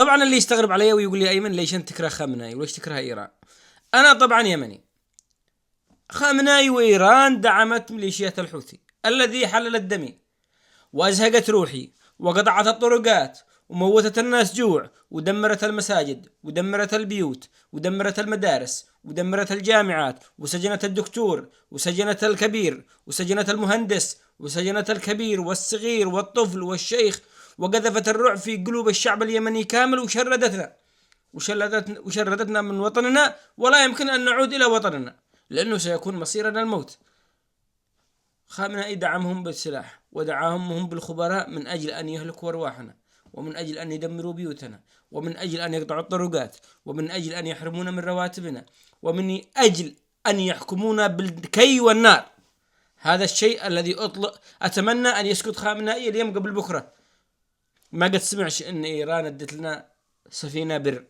طبعا اللي يستغرب علي ويقول لي أيمن ليش أنت تكره خامنئي وليش تكره إيران؟ أنا طبعا يمني. خامنئي وإيران دعمت ميليشيات الحوثي الذي حللت دمي وأزهقت روحي وقطعت الطرقات وموتت الناس جوع ودمرت المساجد ودمرت البيوت ودمرت المدارس ودمرت الجامعات وسجنت الدكتور وسجنت الكبير وسجنت المهندس وسجنت الكبير والصغير والطفل والشيخ، وقذفت الرعب في قلوب الشعب اليمني كامل وشردتنا من وطننا، ولا يمكن أن نعود إلى وطننا لأنه سيكون مصيرنا الموت. خامنئي دعمهم بالسلاح ودعمهم بالخبراء من أجل أن يهلكوا أرواحنا، ومن أجل أن يدمروا بيوتنا، ومن أجل أن يقطعوا الطرقات، ومن أجل أن يحرمونا من رواتبنا، ومن أجل أن يحكمونا بالكي والنار. هذا الشيء الذي أتمنى أن يسكت خامنئي اليوم قبل بكرة. ما قد سمعش أن إيران ادت لنا سفينة بر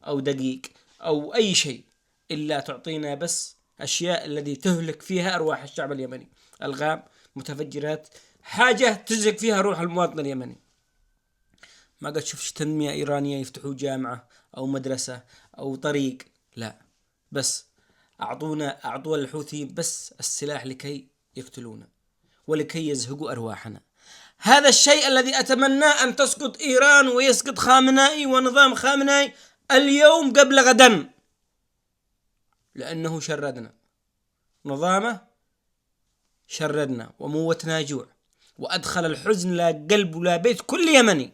أو دقيق أو أي شيء، إلا تعطينا بس أشياء الذي تهلك فيها أرواح الشعب اليمني، ألغام، متفجرات، حاجة تزهق فيها روح المواطن اليمني. ما قد شفتش تنمية إيرانية يفتحوا جامعة أو مدرسة أو طريق، لا، بس أعطوا الحوثيين بس السلاح لكي يقتلونا ولكي يزهقوا أرواحنا. هذا الشيء الذي أتمنى أن تسقط إيران ويسقط خامنئي ونظام خامنئي اليوم قبل غدا، لأنه شردنا، نظامه شردنا وموتنا جوع وأدخل الحزن لا قلب ولا بيت كل يمني،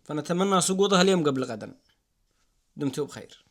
فنتمنى سقوطها اليوم قبل غدا. دمتم بخير.